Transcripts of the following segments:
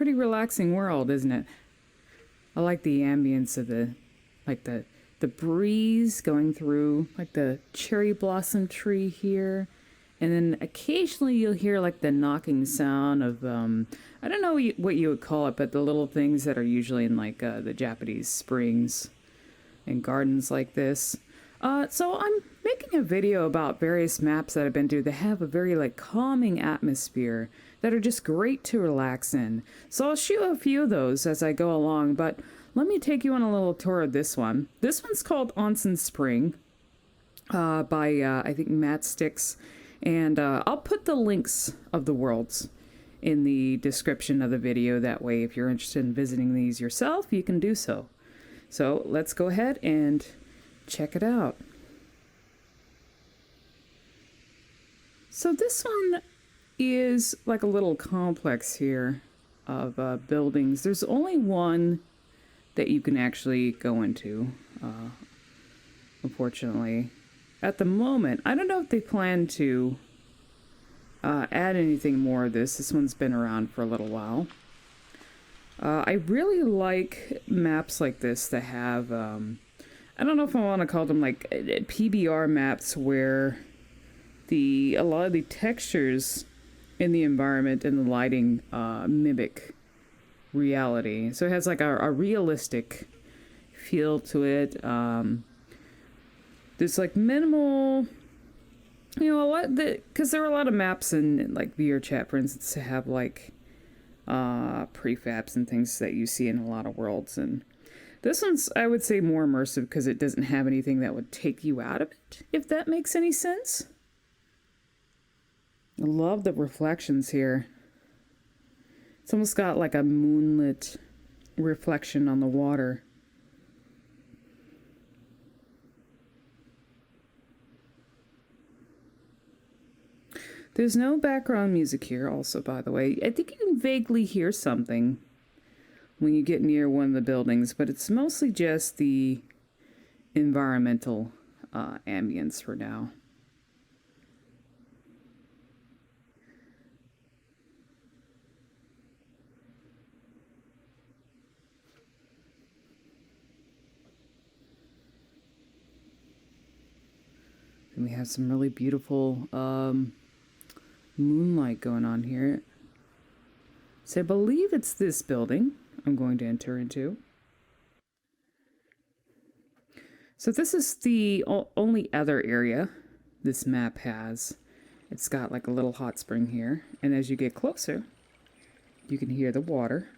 Pretty relaxing world, isn't it? I like the ambience of the breeze going through like the cherry blossom tree here. And then occasionally you'll hear like the knocking sound of, I don't know what you would call it, but the little things that are usually in like the Japanese springs and gardens like this. So I'm making a video about various maps that I've been to that have a very like calming atmosphere that are just great to relax in. So I'll shoot a few of those as I go along, but let me take you on a little tour of this one. This one's called Onsen Spring by I think Matt Sticks. And I'll put the links of the worlds in the description of the video. That way, if you're interested in visiting these yourself, you can do so. So let's go ahead and check it out. So this one is like a little complex here of buildings. There's only one that you can actually go into, unfortunately. At the moment, I don't know if they plan to add anything more of this. This one's been around for a little while. I really like maps like this that have, I don't know if I want to call them like PBR maps where a lot of the textures in the environment and the lighting mimic reality. So it has like a realistic feel to it. There's like minimal, you know, a lot because there are a lot of maps in like VR chat, for instance, to have like prefabs and things that you see in a lot of worlds. And this one's, I would say, more immersive because it doesn't have anything that would take you out of it, if that makes any sense. I love the reflections here. It's almost got like a moonlit reflection on the water. There's no background music here also, by the way. I think you can vaguely hear something when you get near one of the buildings, but it's mostly just the environmental ambience for now. And we have some really beautiful moonlight going on here. So I believe it's this building I'm going to enter into. So this is the only other area this map has. It's got like a little hot spring here, and as you get closer you can hear the water.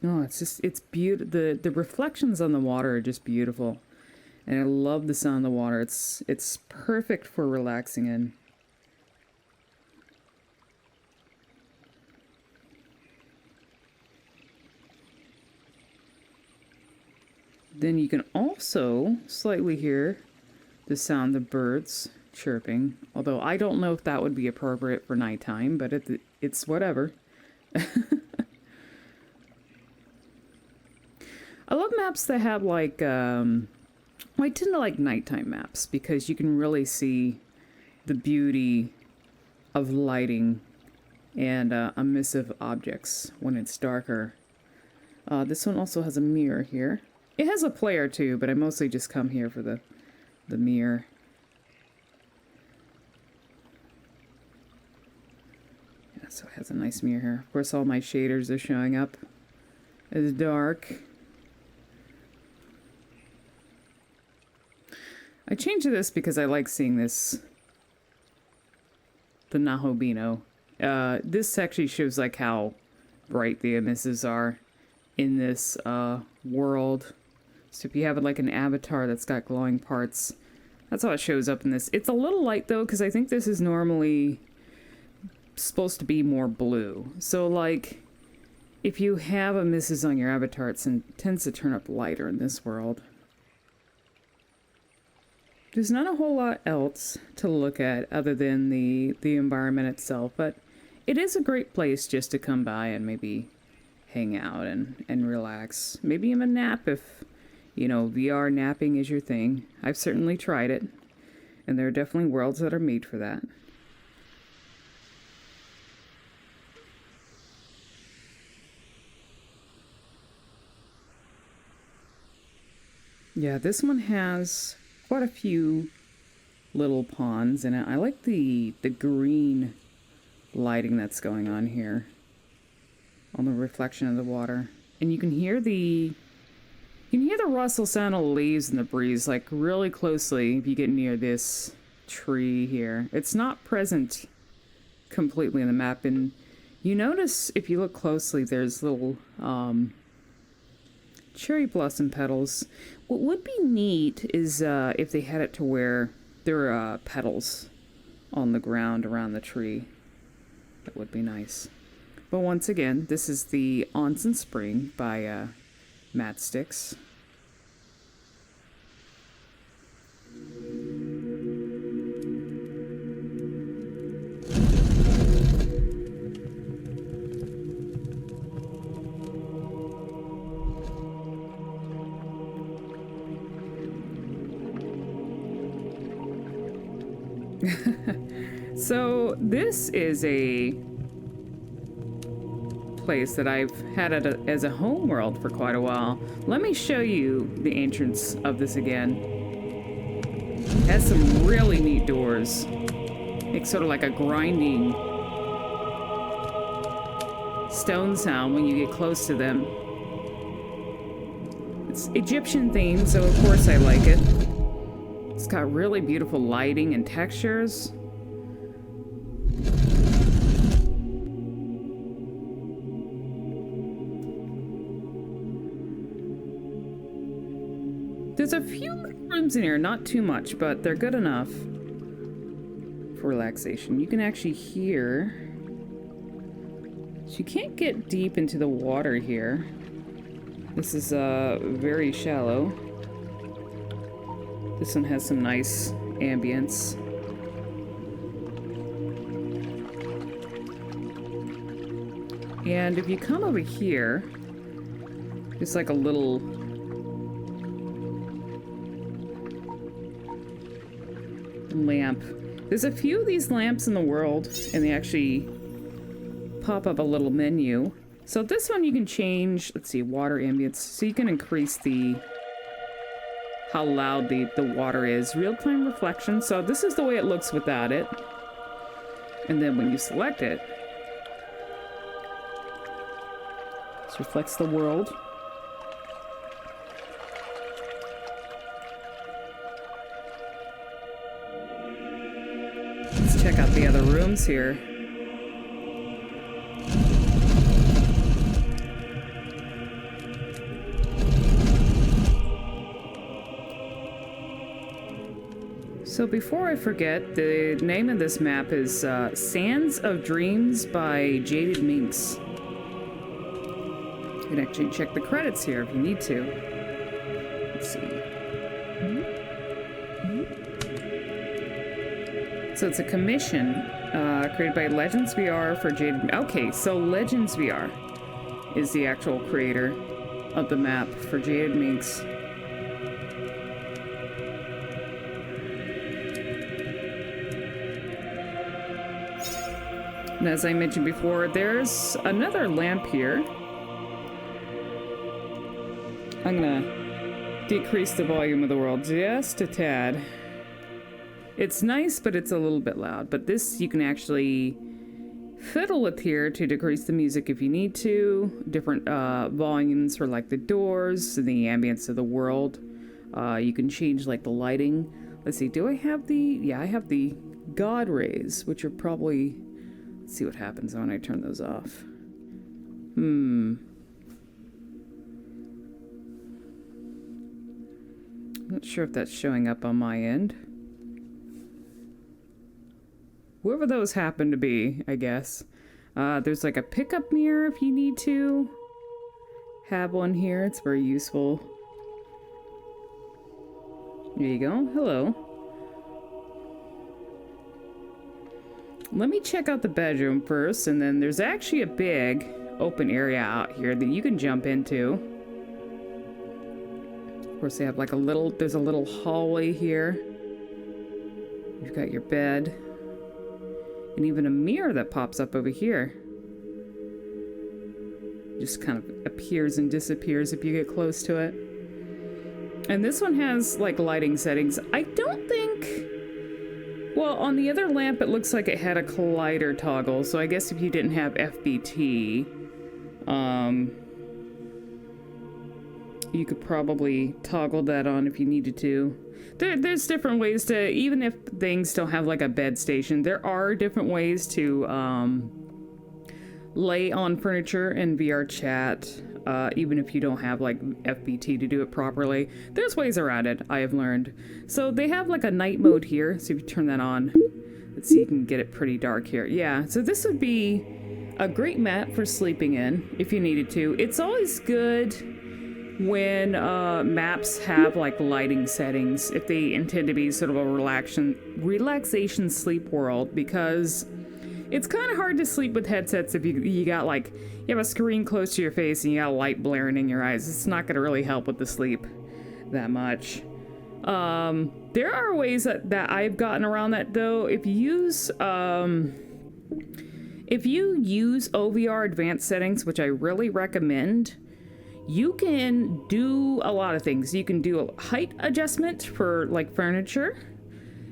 Oh, it's beautiful. The reflections on the water are just beautiful. And I love the sound of the water. It's perfect for relaxing in. Then you can also slightly hear the sound of birds chirping. Although I don't know if that would be appropriate for nighttime, but it's whatever. I love maps that have like, I tend to like nighttime maps because you can really see the beauty of lighting and emissive objects when it's darker. This one also has a mirror here. It has a player too, but I mostly just come here for the mirror. Yeah, so it has a nice mirror here. Of course, all my shaders are showing up as dark. I changed this because I like seeing this, the Nahobino. This actually shows like how bright the emissions are in this world. So if you have like an avatar that's got glowing parts, that's how it shows up in this. It's a little light though, because I think this is normally supposed to be more blue. So like, if you have emissions on your avatar, it tends to turn up lighter in this world. There's not a whole lot else to look at other than the environment itself, but it is a great place just to come by and maybe hang out and relax. Maybe even nap if, you know, VR napping is your thing. I've certainly tried it, and there are definitely worlds that are made for that. Yeah, this one has quite a few little ponds in it. I like the green lighting that's going on here on the reflection of the water. And you can hear the rustle sound of leaves in the breeze, like really closely if you get near this tree here. It's not present completely in the map, and you notice if you look closely there's little cherry blossom petals. What would be neat is if they had it to where there are petals on the ground around the tree. That would be nice. But once again, this is the Onsen Spring by Mattsticks. So this is a place that I've had as a home world for quite a while. Let me show you the entrance of this again. It has some really neat doors. It's sort of like a grinding stone sound when you get close to them. It's Egyptian themed, so of course I like it. It's got really beautiful lighting and textures. There's a few rooms in here, not too much, but they're good enough for relaxation. You can actually hear... So you can't get deep into the water here. This is very shallow. This one has some nice ambience. And if you come over here, it's like a little lamp. There's a few of these lamps in the world, and they actually pop up a little menu. So this one you can change, let's see, water ambience. So you can increase how loud the water is. Real-time reflection. So this is the way it looks without it. And then when you select it, this reflects the world. Let's check out the other rooms here. So before I forget, the name of this map is Sands of Dreams by Jaded Minx. You can actually check the credits here if you need to. Let's see. So it's a commission created by Legends VR for Jaded... Okay, so Legends VR is the actual creator of the map for Jaded Minx. And as I mentioned before, there's another lamp here. I'm gonna decrease the volume of the world just a tad. It's nice, but it's a little bit loud. But this you can actually fiddle with here to decrease the music if you need to. Different volumes for like the doors and the ambience of the world. You can change like the lighting. Let's see, do I have the... Yeah, I have the God rays, which are probably... Let's see what happens when I turn those off. Not sure if that's showing up on my end. Whoever those happen to be, I guess. There's like a pickup mirror if you need to have one here. It's very useful. There you go. Hello. Let me check out the bedroom first, and then there's actually a big open area out here that you can jump into. Of course, they have like there's a little hallway here. You've got your bed. And even a mirror that pops up over here. Just kind of appears and disappears if you get close to it. And this one has like lighting settings. I don't think... Well, on the other lamp, it looks like it had a collider toggle. So I guess if you didn't have FBT, you could probably toggle that on if you needed to. There's different ways to, even if things don't have like a bed station, there are different ways to lay on furniture in VR chat, even if you don't have like FBT to do it properly. There's ways around it, I have learned. So they have like a night mode here, so if you turn that on, let's see, you can get it pretty dark here. Yeah, so this would be a great mat for sleeping in if you needed to. It's always good when maps have like lighting settings, if they intend to be sort of a relaxation sleep world, because it's kind of hard to sleep with headsets if you got like, you have a screen close to your face and you got a light blaring in your eyes. It's not going to really help with the sleep that much. There are ways that I've gotten around that though. If you use OVR advanced settings, which I really recommend, you can do a lot of things. You can do a height adjustment for like furniture,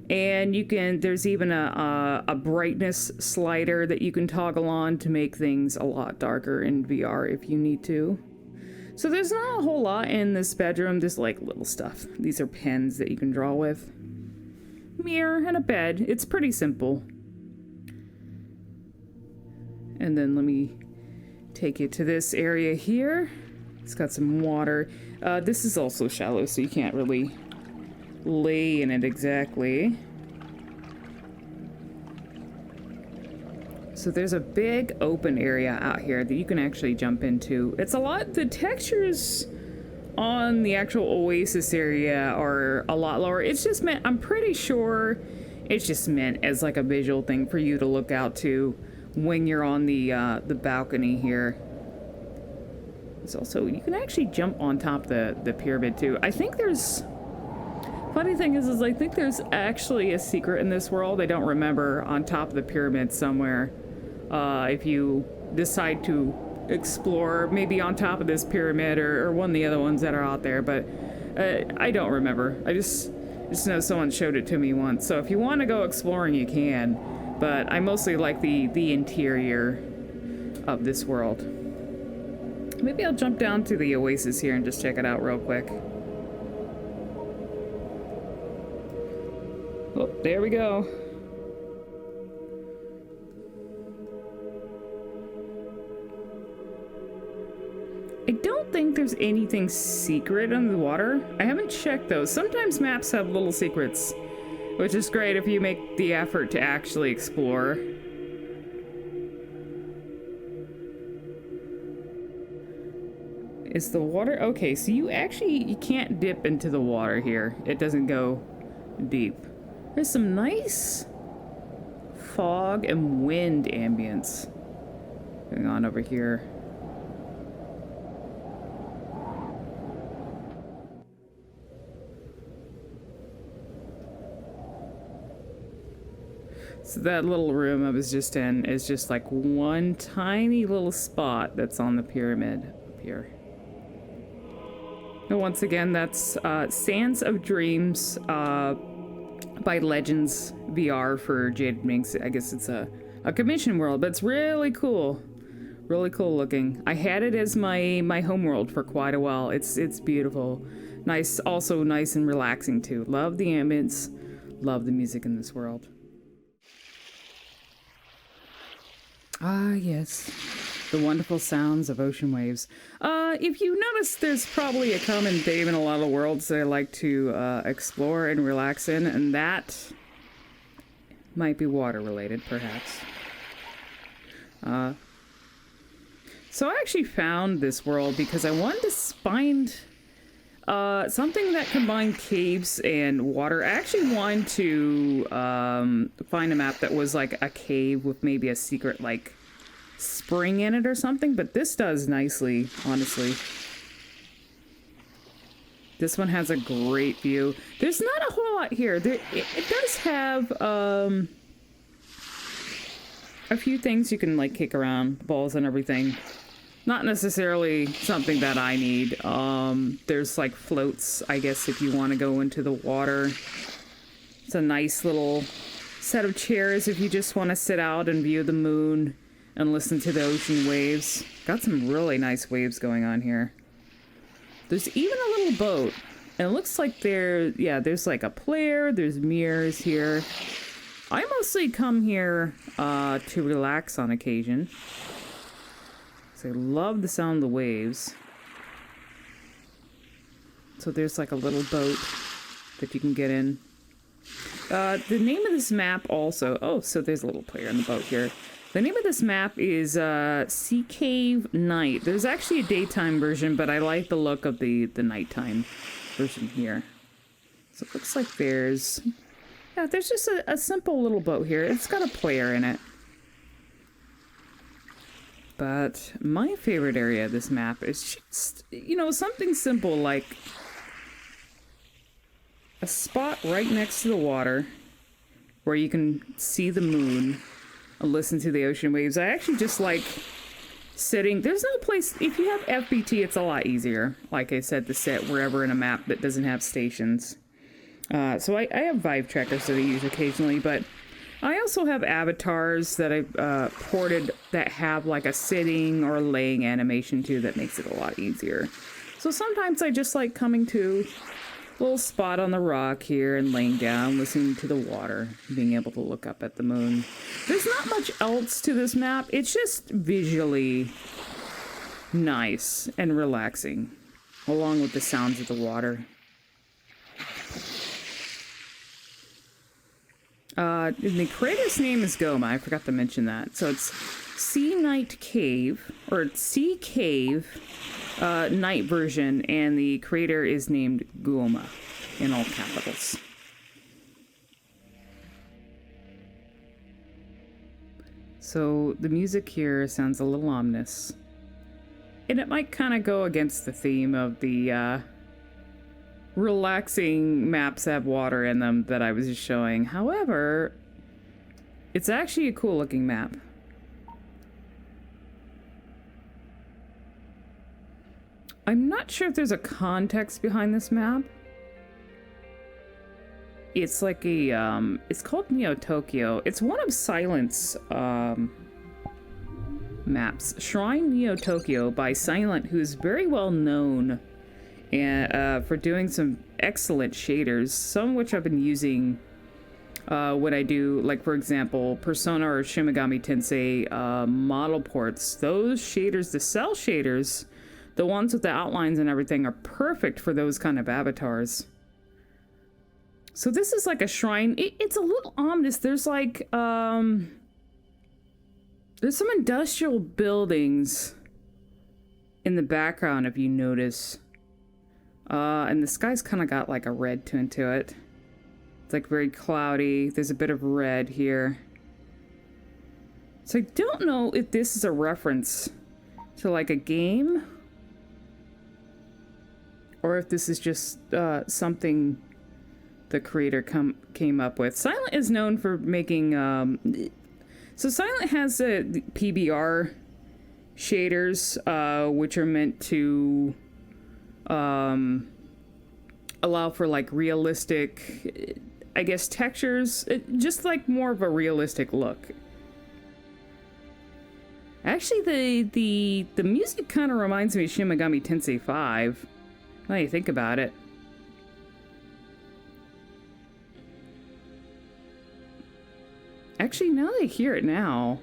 and there's even a brightness slider that you can toggle on to make things a lot darker in VR if you need to. So there's not a whole lot in this bedroom, just like little stuff. These are pens that you can draw with. Mirror and a bed. It's pretty simple. And then let me take you to this area here. It's got some water. This is also shallow, so you can't really lay in it exactly. So there's a big open area out here that you can actually jump into. It's a lot, the textures on the actual Oasis area are a lot lower. It's just meant, I'm pretty sure it's just meant as like a visual thing for you to look out to when you're on the balcony here. It's also, you can actually jump on top of the pyramid too. I think there's, funny thing is I think there's actually a secret in this world I don't remember on top of the pyramid somewhere. If you decide to explore maybe on top of this pyramid or one of the other ones that are out there, but I don't remember. I just know someone showed it to me once. So if you want to go exploring, you can, but I mostly like the interior of this world. Maybe I'll jump down to the Oasis here and just check it out real quick. Oh, there we go. I don't think there's anything secret under the water. I haven't checked those. Sometimes maps have little secrets, which is great if you make the effort to actually explore. Is the water... Okay, so you can't dip into the water here. It doesn't go deep. There's some nice fog and wind ambience going on over here. So that little room I was just in is just like one tiny little spot that's on the pyramid up here. And once again, that's Sands of Dreams by Legends VR for Jaded Minx. I guess it's a commission world, but it's really cool. Really cool looking. I had it as my home world for quite a while. It's beautiful. Nice, also nice and relaxing too. Love the ambience. Love the music in this world. Ah, yes. The wonderful sounds of ocean waves. If you notice, there's probably a common theme in a lot of worlds that I like to explore and relax in, and that might be water related, perhaps. So I actually found this world because I wanted to find something that combined caves and water. I actually wanted to find a map that was like a cave with maybe a secret like spring in it or something, but this does nicely, honestly. This one has a great view. There's not a whole lot here. It does have a few things you can like kick around, balls and everything. Not necessarily something that I need. There's like floats, I guess, if you want to go into the water. It's a nice little set of chairs if you just want to sit out and view the moon and listen to the ocean waves. Got some really nice waves going on here. There's even a little boat. And it looks like there's like a player, there's mirrors here. I mostly come here to relax on occasion. So I love the sound of the waves. So there's like a little boat that you can get in. The name of this map also... Oh, so there's a little player in the boat here. The name of this map is Sea Cave Night. There's actually a daytime version, but I like the look of the nighttime version here. So it looks like there's just a simple little boat here. It's got a player in it. But my favorite area of this map is just, you know, something simple like a spot right next to the water where you can see the moon and listen to the ocean waves. I actually just like sitting. There's no place, if you have FBT, it's a lot easier, like I said, to sit wherever in a map that doesn't have stations. So I have Vive trackers that I use occasionally, but I also have avatars that I ported that have like a sitting or laying animation too that makes it a lot easier. So sometimes I just like coming to a little spot on the rock here and laying down, listening to the water, being able to look up at the moon. There's not much else to this map. It's just visually nice and relaxing, along with the sounds of the water. The creator's name is Goma. I forgot to mention that. So it's Sea Night Cave, or Sea Cave Night version, and the creator is named Goma in all capitals. So the music here sounds a little ominous. And it might kind of go against the theme of the relaxing maps that have water in them that I was just showing. However, it's actually a cool looking map. I'm not sure if there's a context behind this map. It's like a, it's called Neotokyo㚚. It's one of Silent's maps. Shrine Neotokyo㚚 by Silent, who's very well known and for doing some excellent shaders, some of which I've been using when I do, like, for example, Persona or Shin Megami Tensei model ports. Those shaders, the cell shaders, the ones with the outlines and everything, are perfect for those kind of avatars. So this is like a shrine. It's a little ominous. There's like, there's some industrial buildings in the background, if you notice. And the sky's kind of got like a red tint to it. It's like very cloudy. There's a bit of red here. So I don't know if this is a reference to like a game, or if this is just something the creator came up with. Silent is known for making... so Silent has the PBR shaders, which are meant to allow for like realistic, I guess, textures, just like more of a realistic look. Actually, the music kind of reminds me of Shin Megami Tensei 5. Now you think about it. Actually, now that I hear it now,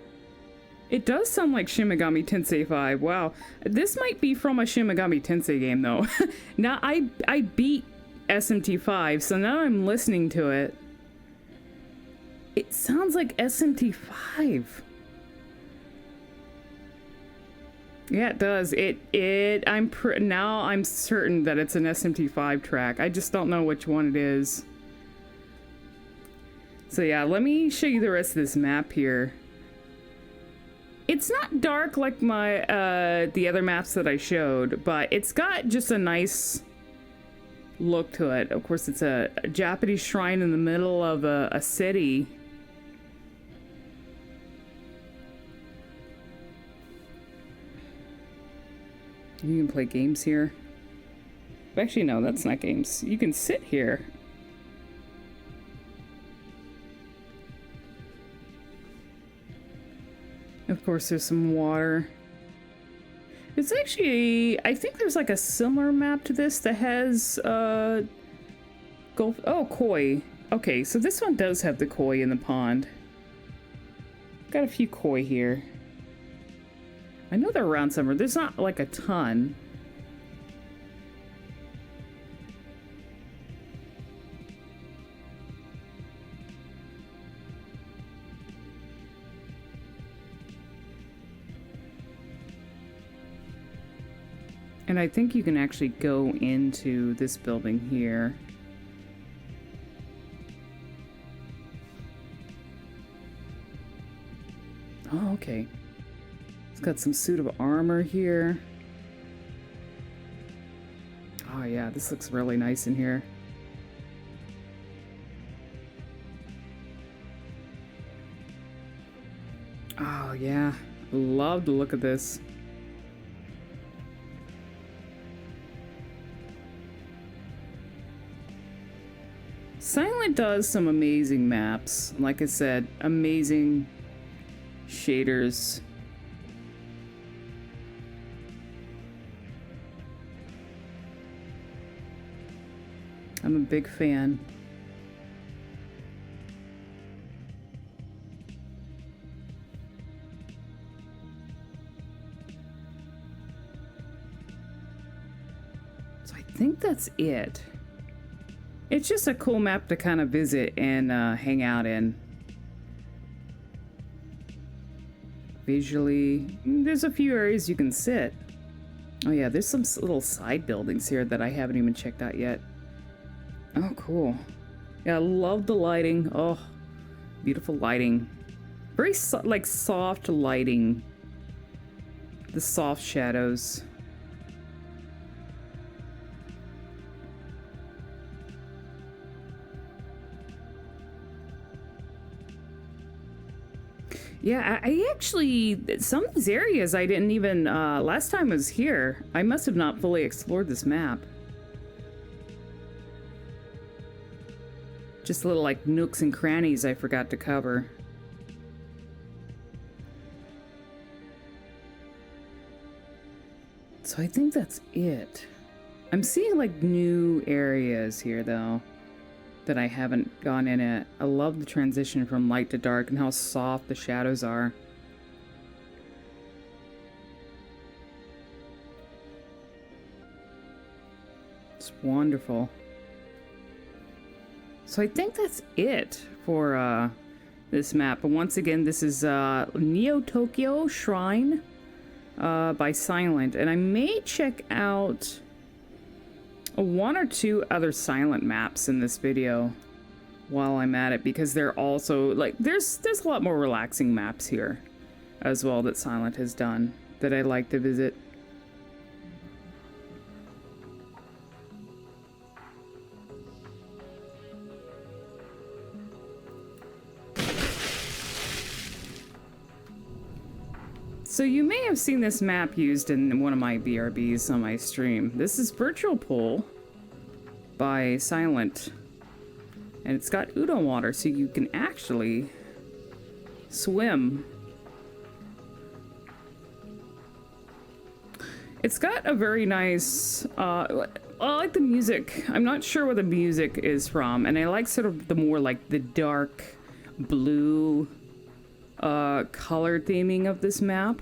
it does sound like Shin Megami Tensei 5. Wow. This might be from a Shin Megami Tensei game, though. Now, I beat SMT5, so now I'm listening to it. It sounds like SMT5. Yeah, it does. Now I'm certain that it's an SMT5 track. I just don't know which one it is. So yeah, let me show you the rest of this map here. It's not dark like my the other maps that I showed, but it's got just a nice look to it. Of course, it's a Japanese shrine in the middle of a city. You can play games here. Actually, no, that's not games. You can sit here. Of course, there's some water. It's actually, I think there's like a similar map to this that has, koi. Okay, so this one does have the koi in the pond. Got a few koi here. I know they're around somewhere. There's not like a ton. And I think you can actually go into this building here. Oh, okay. It's got some suit of armor here. Oh yeah, this looks really nice in here. Oh yeah, love the look of this. Silent does some amazing maps. Like I said, amazing shaders. I'm a big fan. So I think that's it. It's just a cool map to kind of visit and hang out in. Visually, there's a few areas you can sit. Oh yeah, there's some little side buildings here that I haven't even checked out yet. Oh, cool. Yeah, I love the lighting. Oh, beautiful lighting. Very like soft lighting. The soft shadows. Yeah, I actually, some of these areas I didn't even, last time I was here, I must have not fully explored this map. Just little, like, nooks and crannies I forgot to cover. So I think that's it. I'm seeing, like, new areas here, though, that I haven't gone in at. I love the transition from light to dark and how soft the shadows are. It's wonderful. So I think that's it for this map. But once again, this is Neotokyo㚚 Shrine by Silent. And I may check out one or two other Silent maps in this video while I'm at it, because they're also like there's a lot more relaxing maps here as well that Silent has done that I like to visit. So you may have seen this map used in one of my BRBs on my stream. This is Virtual Pool by Silent. And it's got udon water, so you can actually swim. It's got a very nice, I like the music. I'm not sure where the music is from, and I like sort of the more like the dark blue color theming of this map.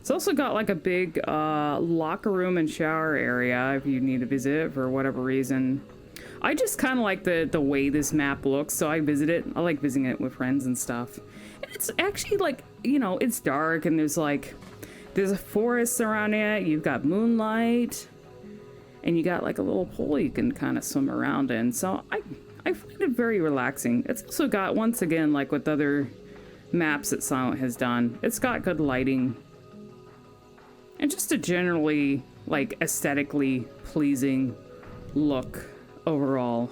It's also got like a big locker room and shower area if you need to visit for whatever reason. I just kind of like the way this map looks, so I visit it. I like visiting it with friends and stuff. And it's actually like, you know, it's dark and there's a forest around it. You've got moonlight and you got like a little pool you can kind of swim around in. So I find it very relaxing. It's also got, once again, like with other maps that Silent has done, it's got good lighting and just a generally like aesthetically pleasing look overall.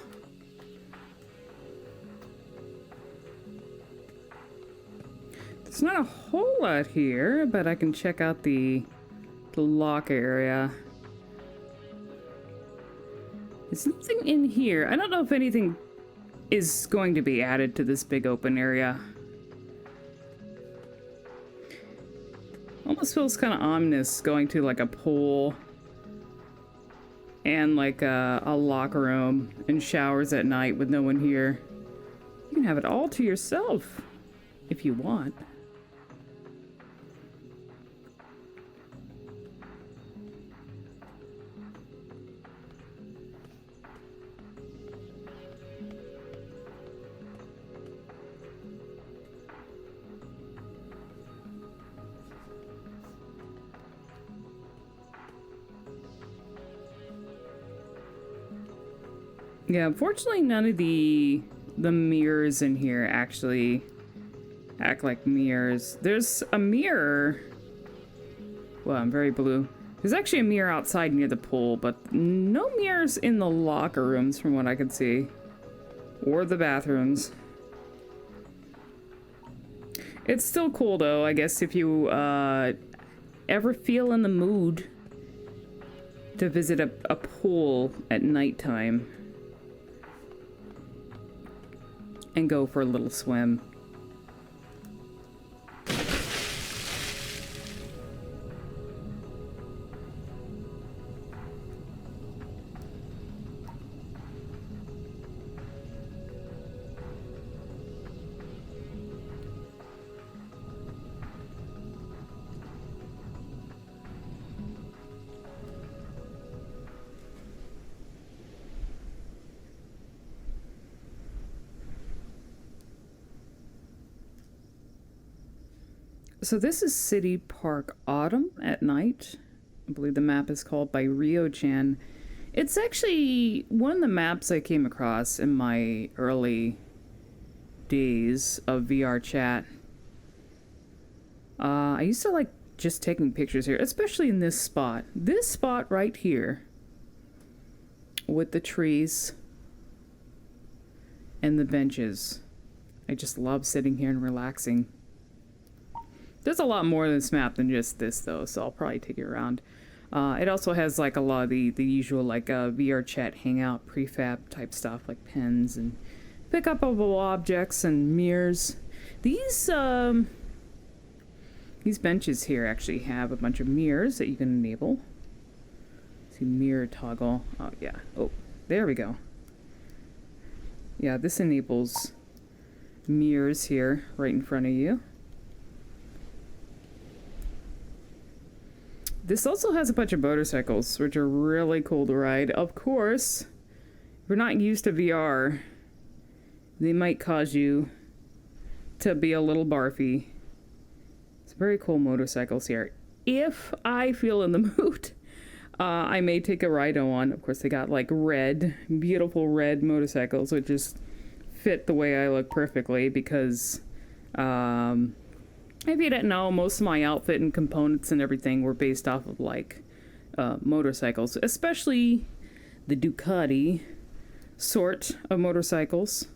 There's not a whole lot here, but I can check out the The lock area. There's nothing in here. I don't know if anything is going to be added to this big open area. Almost feels kind of ominous going to like a pool and like a locker room and showers at night with no one here. You can have it all to yourself if you want. Yeah, unfortunately none of the mirrors in here actually act like mirrors. There's a mirror. Well, I'm very blue. There's actually a mirror outside near the pool, but no mirrors in the locker rooms from what I could see. Or the bathrooms. It's still cool though, I guess, if you ever feel in the mood to visit a pool at nighttime. And go for a little swim. So this is City Park Autumn at night. I believe the map is called by Rio-chan. It's actually one of the maps I came across in my early days of VR chat. I used to like just taking pictures here, especially in this spot. This spot right here with the trees and the benches. I just love sitting here and relaxing. There's a lot more to this map than just this, though, so I'll probably take you around. It also has, like, a lot of the usual, like, VR chat hangout prefab type stuff, like pens and pick-upable objects and mirrors. These benches here actually have a bunch of mirrors that you can enable. See, mirror toggle. Oh, yeah. Oh, there we go. Yeah, this enables mirrors here right in front of you. This also has a bunch of motorcycles, which are really cool to ride. Of course, if you're not used to VR, they might cause you to be a little barfy. It's very cool motorcycles here. If I feel in the mood, I may take a ride on one. Of course, they got like red, beautiful red motorcycles, which just fit the way I look perfectly because, if you didn't know, most of my outfit and components and everything were based off of, like, motorcycles. Especially the Ducati sort of motorcycles.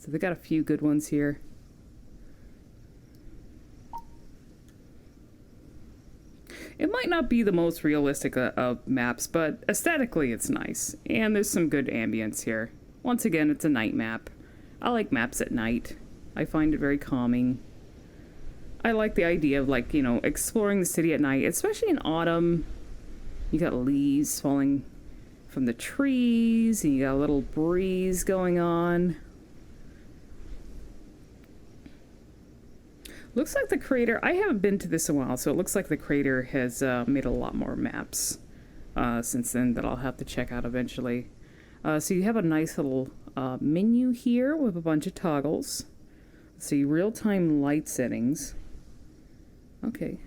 So they got a few good ones here. It might not be the most realistic of maps, but aesthetically it's nice. And there's some good ambience here. Once again, it's a night map. I like maps at night. I find it very calming. I like the idea of, like, you know, exploring the city at night, especially in autumn. You got leaves falling from the trees, and you got a little breeze going on. Looks like the creator, I haven't been to this in a while, so it looks like the creator has made a lot more maps since then that I'll have to check out eventually. So you have a nice little menu here with a bunch of toggles. See, real-time light settings. Okay.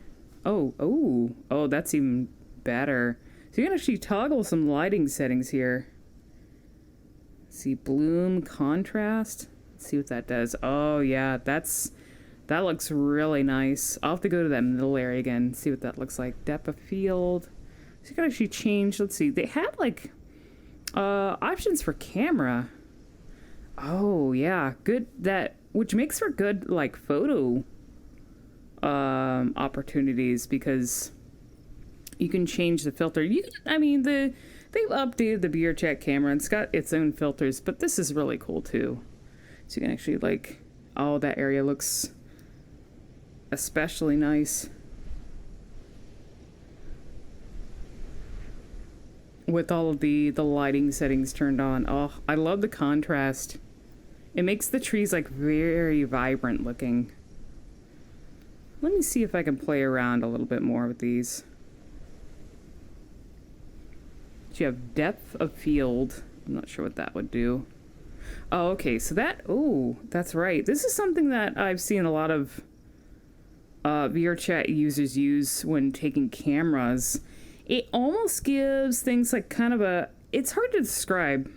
Oh, that's even better. So you can actually toggle some lighting settings here. See, bloom, contrast. Let's see what that does. Oh, yeah, that looks really nice. I'll have to go to that middle area again, see what that looks like. Depth of field. So you can actually change, let's see. They have, like, options for camera. Oh, yeah, good, which makes for good, like, photo opportunities because you can change the filter. I mean, they've updated the VRChat camera and it's got its own filters, but this is really cool too. So you can actually like, oh, that area looks especially nice with all of the lighting settings turned on. Oh, I love the contrast. It makes the trees like very vibrant looking. Let me see if I can play around a little bit more with these. You have depth of field. I'm not sure what that would do. Oh, okay, so oh, that's right. This is something that I've seen a lot of VRChat users use when taking cameras. It almost gives things like kind of it's hard to describe.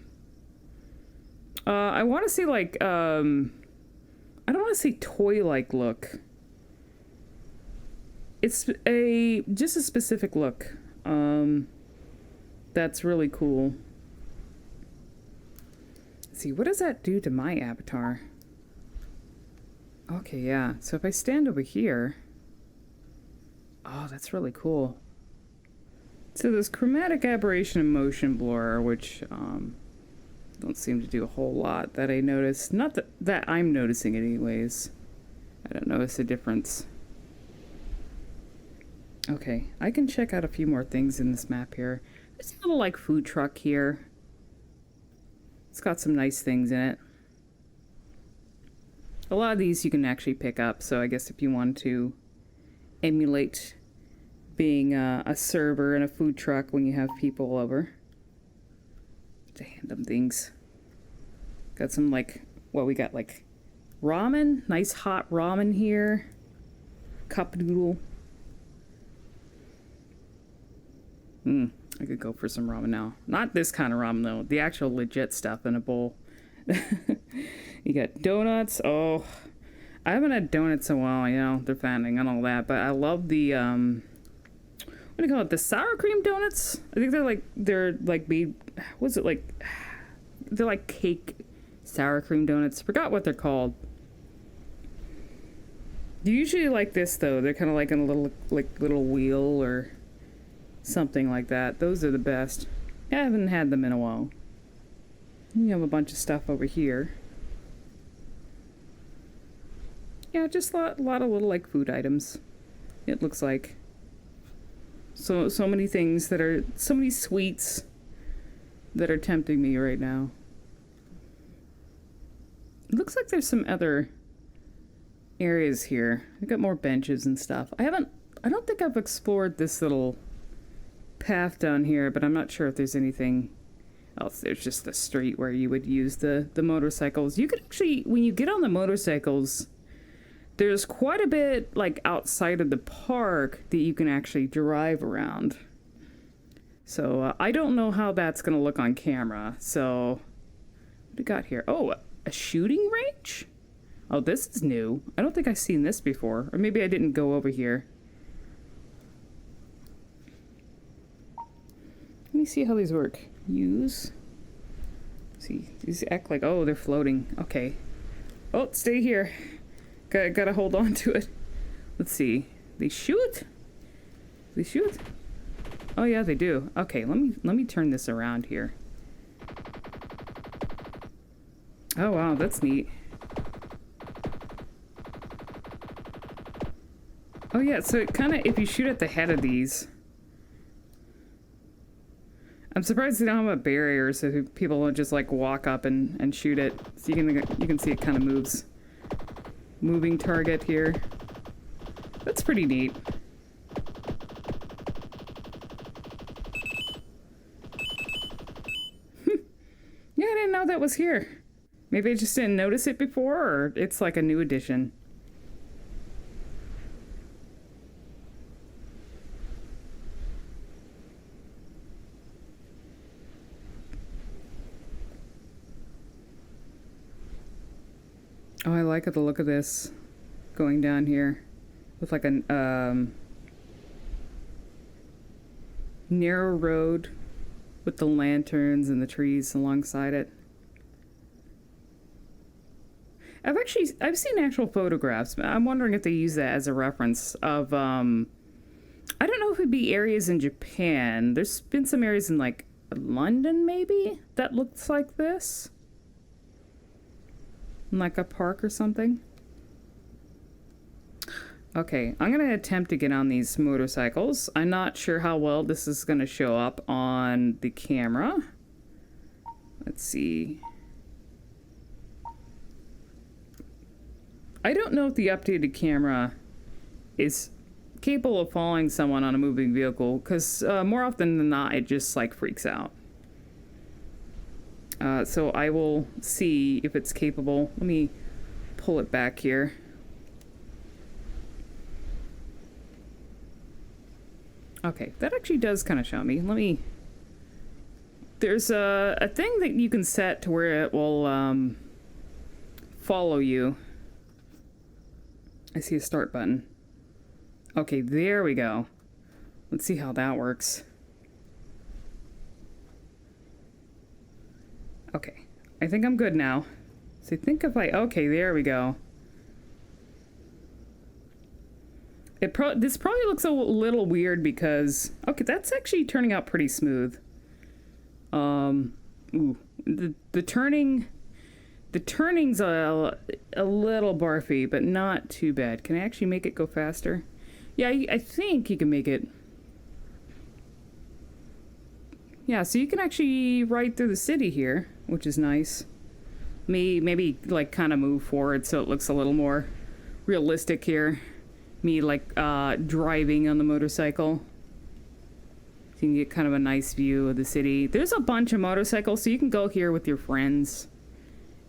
I want to say like, I don't want to say toy-like look. It's just a specific look. That's really cool. Let's see, what does that do to my avatar? Okay, yeah. So if I stand over here... Oh, that's really cool. So there's chromatic aberration and motion blur, which don't seem to do a whole lot that I noticed. Not that I'm noticing it anyways. I don't notice a difference. Okay, I can check out a few more things in this map here. There's a little like food truck here. It's got some nice things in it. A lot of these you can actually pick up, so I guess if you want to emulate being a server in a food truck when you have people over, to hand them things. Got some like, well, we got like ramen, nice hot ramen here, cup noodle. I could go for some ramen now. Not this kind of ramen though, the actual legit stuff in a bowl. You got donuts. Oh, I haven't had donuts in a while, you know, they're fattening and all that, but I love the what do you call it, the sour cream donuts? I think they're like made, what's it like, they're like cake sour cream donuts. Forgot what they're called. They're usually like this though, they're kind of like in a little wheel or something like that. Those are the best. I haven't had them in a while. You have a bunch of stuff over here. Yeah, just a lot of little like food items. It looks like. So many things that are, so many sweets that are tempting me right now. It looks like there's some other areas here. I got more benches and stuff. I don't think I've explored this little path down here, but I'm not sure if there's anything else. There's just the street where you would use the motorcycles. You could actually, when you get on the motorcycles, there's quite a bit like outside of the park that you can actually drive around. So I don't know how that's gonna look on camera. So what do we got here? Oh, a shooting range? Oh, this is new. I don't think I've seen this before, or maybe I didn't go over here. Let me see how these work. Use. See, these act like, oh, they're floating. Okay. Oh, stay here. Gotta hold on to it. Let's see. They shoot? They shoot? Oh yeah, they do. Okay, let me turn this around here. Oh wow, that's neat. Oh yeah, so it kind of, if you shoot at the head of these, I'm surprised they don't have a barrier so people will just like walk up and shoot it. So you can see it kind of moves. Moving target here. That's pretty neat. Yeah, I didn't know that was here. Maybe I just didn't notice it before, or it's like a new addition. Oh, I like the look of this going down here with like a narrow road with the lanterns and the trees alongside it. I've seen actual photographs. I'm wondering if they use that as a reference of I don't know if it'd be areas in Japan. There's been some areas in like London maybe that looks like this. Like a park or something. Okay, I'm gonna attempt to get on these motorcycles. I'm not sure how well this is gonna show up on the camera. Let's see. I don't know if the updated camera is capable of following someone on a moving vehicle, because more often than not, it just like freaks out. So I will see if it's capable. Let me pull it back here. Okay, that actually does kind of show me. Let me... There's a thing that you can set to where it will follow you. I see a start button. Okay, there we go. Let's see how that works. Okay, I think I'm good now. So I think if I... Okay, there we go. This probably looks a little weird because... Okay, that's actually turning out pretty smooth. Ooh, the turning... The turning's a little barfy, but not too bad. Can I actually make it go faster? Yeah, I think you can make it. Yeah, so you can actually ride through the city here, which is nice. Maybe like kind of move forward so it looks a little more realistic here. Me like driving on the motorcycle. So you can get kind of a nice view of the city. There's a bunch of motorcycles, so you can go here with your friends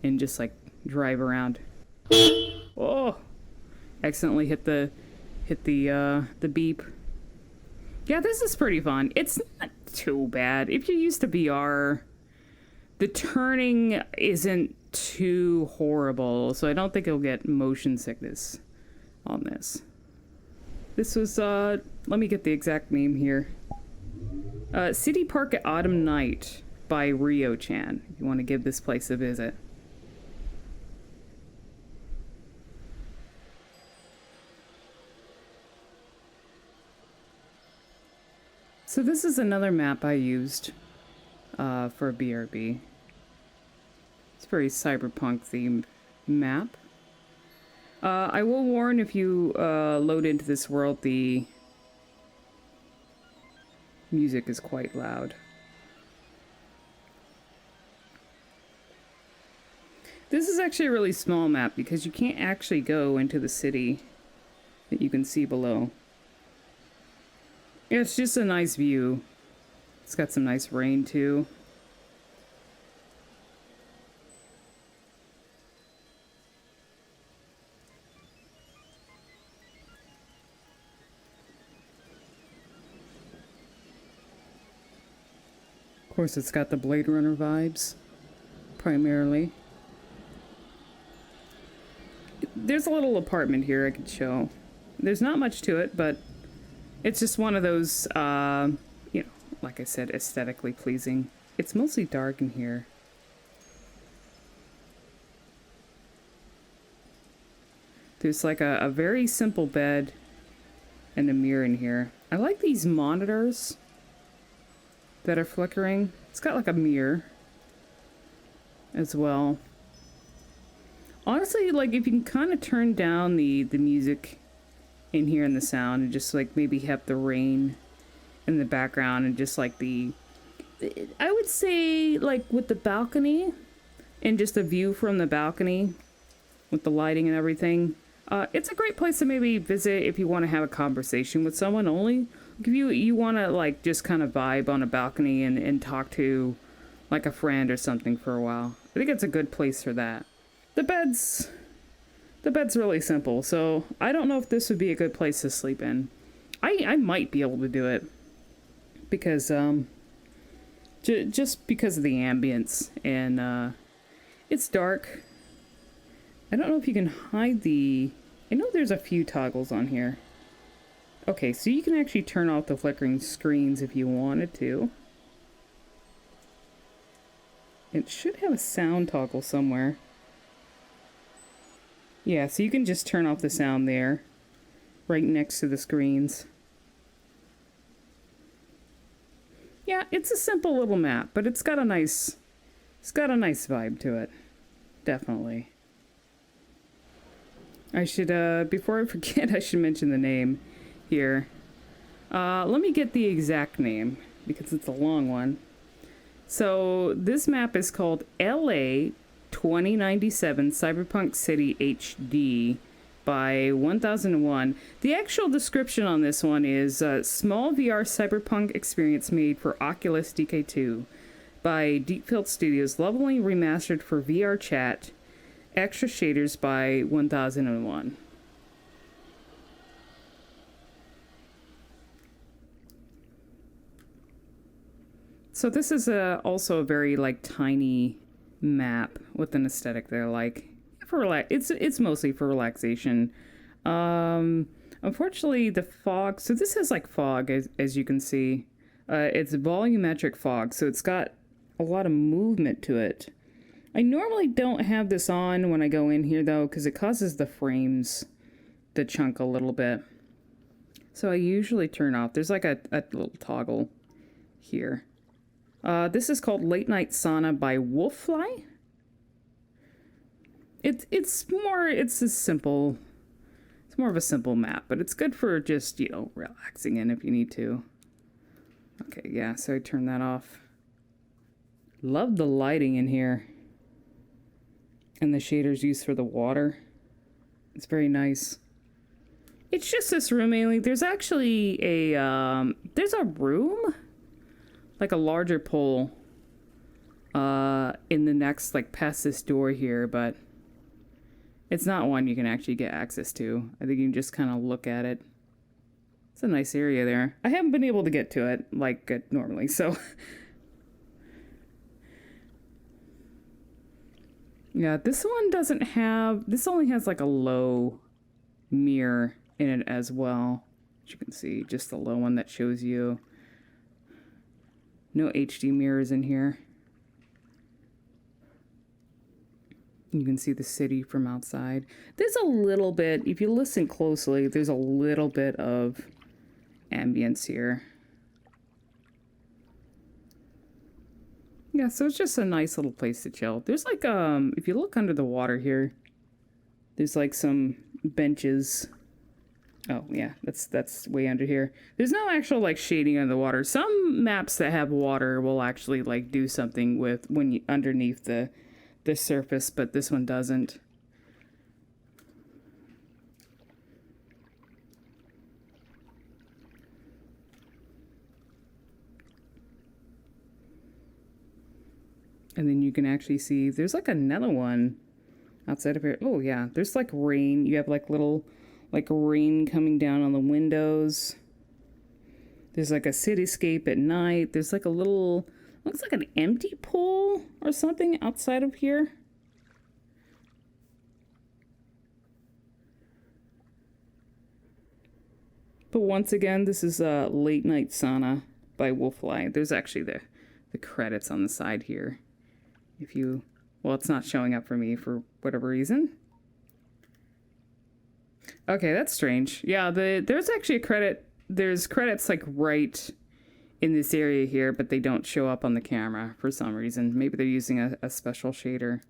and just like drive around. Oh, accidentally hit the beep. Yeah, this is pretty fun. It's not too bad. If you're used to VR, the turning isn't too horrible, so I don't think you'll get motion sickness on this. This was, let me get the exact name here. City Park at Autumn Night by Rio-chan, if you want to give this place a visit. So this is another map I used for BRB. It's a very cyberpunk themed map. I will warn, if you load into this world, the music is quite loud. This is actually a really small map because you can't actually go into the city that you can see below. Yeah, it's just a nice view. It's got some nice rain too. Of course, it's got the Blade Runner vibes, primarily. There's a little apartment here I could show. There's not much to it, but it's just one of those, you know, like I said, aesthetically pleasing. It's mostly dark in here. There's like a very simple bed and a mirror in here. I like these monitors that are flickering. It's got like a mirror as well. Honestly, like if you can kind of turn down the music in here and the sound and just like maybe have the rain in the background and just like I would say like with the balcony and just the view from the balcony with the lighting and everything, it's a great place to maybe visit if you want to have a conversation with someone. Only if you want to like just kind of vibe on a balcony and talk to like a friend or something for a while. I think it's a good place for that. The bed's really simple, so I don't know if this would be a good place to sleep in. I might be able to do it because just because of the ambience, and it's dark. I don't know if you can hide the... I know there's a few toggles on here. Okay, so you can actually turn off the flickering screens if you wanted to. It should have a sound toggle somewhere. Yeah, so you can just turn off the sound there, right next to the screens. Yeah, it's a simple little map, but it's got a nice vibe to it. Definitely. I should, before I forget, I should mention the name here. Let me get the exact name, because it's a long one. So, this map is called LA 2097 Cyberpunk City HD by 1001. The actual description on this one is small VR cyberpunk experience made for Oculus DK2 by Deepfield Studios, leveling remastered for VR chat, extra shaders by 1001. So this is also a very like tiny map with an aesthetic there, like it's mostly for relaxation. Unfortunately, the fog. So this has like fog, as you can see. It's volumetric fog, so it's got a lot of movement to it. I normally don't have this on when I go in here though, because it causes the frames to chunk a little bit. So I usually turn off. There's like a little toggle here. This is called Late Night Sauna by Wolffly. It's more of a simple map, but it's good for just, you know, relaxing in if you need to. Okay, yeah, so I turn that off. Love the lighting in here. And the shaders used for the water. It's very nice. It's just this room mainly. There's actually there's a room, like a larger pole, in the next, like past this door here, but it's not one you can actually get access to. I think you can just kind of look at it. It's a nice area there. I haven't been able to get to it like normally, so. Yeah, this one doesn't have, this only has like a low mirror in it as well. As you can see, just the low one that shows you. No HD mirrors in here. You can see the city from outside. There's a little bit, if you listen closely, there's a little bit of ambience here. Yeah, so it's just a nice little place to chill. There's like, if you look under the water here, there's like some benches. Oh, yeah, that's way under here. There's no actual, like, shading under the water. Some maps that have water will actually, like, do something with when you underneath the surface, but this one doesn't. And then you can actually see there's like another one outside of here. Oh yeah, there's like rain. You have like little like rain coming down on the windows. There's like a cityscape at night. There's like a little, looks like an empty pool or something outside of here. But once again, this is a Late Night Sauna by Wolffly. There's actually the credits on the side here. If you, well, it's not showing up for me for whatever reason. Okay, that's strange. Yeah, there's actually a credit. There's credits like right in this area here, but they don't show up on the camera for some reason. Maybe they're using a special shader.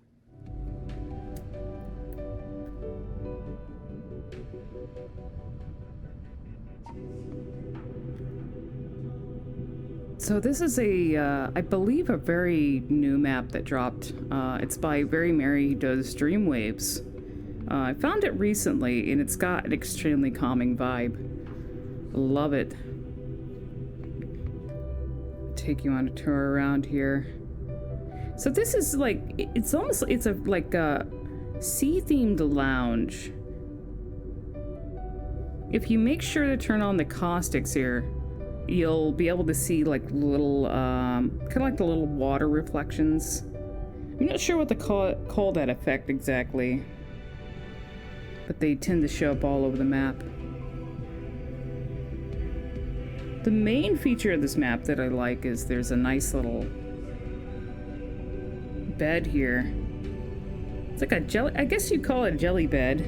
So this is I believe a very new map that dropped. It's by Very Merry, who does Dreamwaves. I found it recently, and it's got an extremely calming vibe. Love it. Take you on a tour around here. So this is like, it's almost, it's a like a sea-themed lounge. If you make sure to turn on the caustics here, you'll be able to see like little, kind of like the little water reflections. I'm not sure what to call that effect exactly, but they tend to show up all over the map. The main feature of this map that I like is there's a nice little bed here It's like a jelly, I guess you'd call it a jelly bed.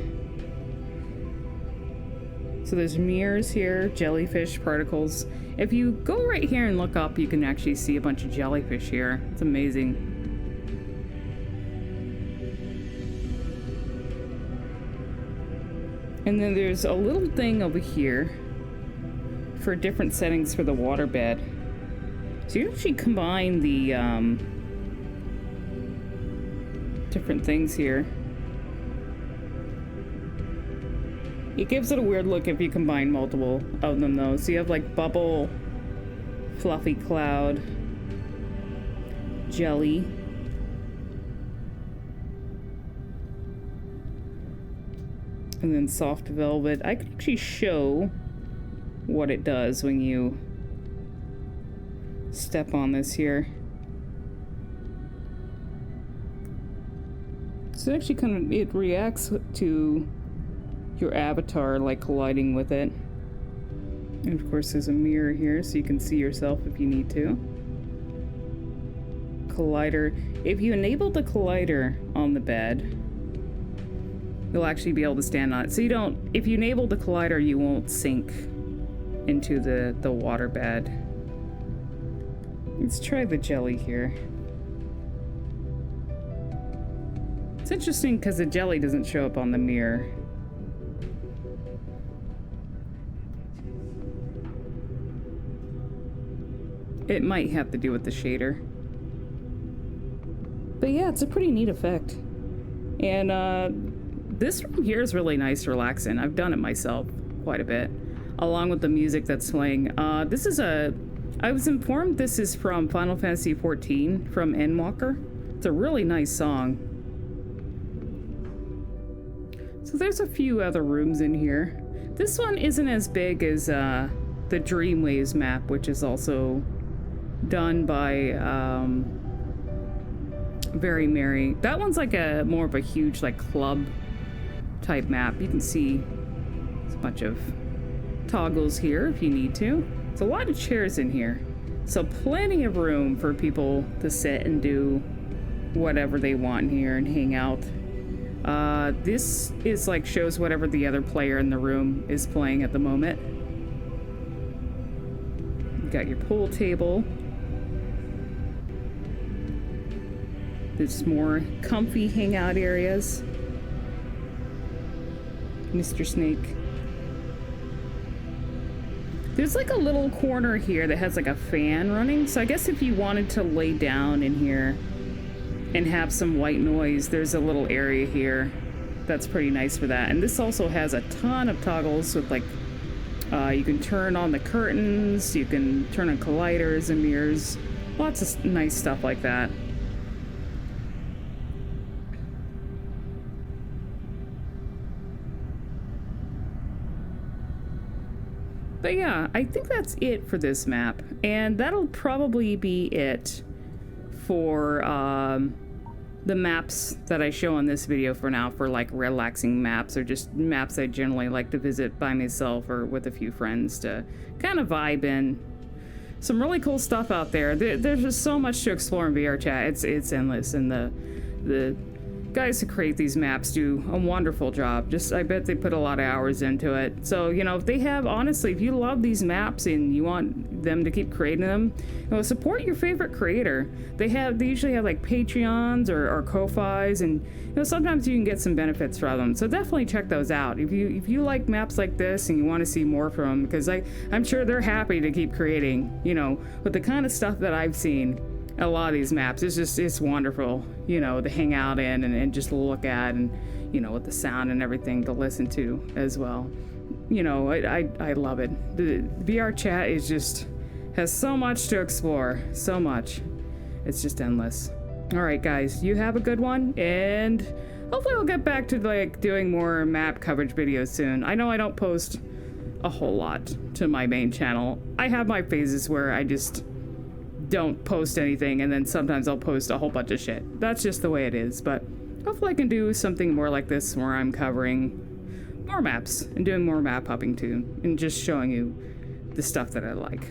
So there's mirrors here, jellyfish particles. If you go right here and look up, you can actually see a bunch of jellyfish here. It's amazing. And then there's a little thing over here for different settings for the water bed. So you actually combine the different things here. It gives it a weird look if you combine multiple of them though. So you have like bubble, fluffy cloud, jelly, and then soft velvet. I can actually show what it does when you step on this here. So actually it reacts to your avatar, like colliding with it. And of course there's a mirror here so you can see yourself if you need to. Collider. If you enable the collider on the bed, you'll actually be able to stand on it. So you don't, if you enable the collider, you won't sink into the water bed. Let's try the jelly here. It's interesting because the jelly doesn't show up on the mirror. It might have to do with the shader. But yeah, it's a pretty neat effect. And this room here is really nice, relaxing. I've done it myself quite a bit, along with the music that's playing. This is I was informed this is from Final Fantasy XIV from Endwalker. It's a really nice song. So there's a few other rooms in here. This one isn't as big as the Dreamwaves map, which is also done by Very Merry. That one's like a more of a huge like club type map. You can see there's a bunch of toggles here if you need to. There's a lot of chairs in here, so plenty of room for people to sit and do whatever they want here and hang out. This is like shows whatever the other player in the room is playing at the moment. You got your pool table. There's more comfy hangout areas. Mr. Snake. There's like a little corner here that has like a fan running. So I guess if you wanted to lay down in here and have some white noise, there's a little area here that's pretty nice for that. And this also has a ton of toggles with like, you can turn on the curtains, you can turn on colliders and mirrors, lots of nice stuff like that. But yeah, I think that's it for this map, and that'll probably be it for the maps that I show on this video for now, for like relaxing maps or just maps I generally like to visit by myself or with a few friends to kind of vibe in. Some really cool stuff out there. There's just so much to explore in VR chat. It's endless, and the guys who create these maps do a wonderful job. Just, I bet they put a lot of hours into it. So, you know, if they have, honestly, if you love these maps and you want them to keep creating them, you know, support your favorite creator. They usually have like Patreons or Ko-Fis, and you know, sometimes you can get some benefits from them. So definitely check those out if you like maps like this and you want to see more from them, because I'm sure they're happy to keep creating, you know, with the kind of stuff that I've seen. A lot of these maps, it's wonderful, you know, to hang out in and just look at, and, you know, with the sound and everything to listen to as well. You know, I love it. The VR chat has so much to explore, so much. It's just endless. All right, guys, you have a good one, and hopefully we'll get back to like doing more map coverage videos soon. I know I don't post a whole lot to my main channel. I have my phases where I just don't post anything, and then sometimes I'll post a whole bunch of shit. That's just the way it is, but hopefully I can do something more like this where I'm covering more maps and doing more map hopping too, and just showing you the stuff that I like.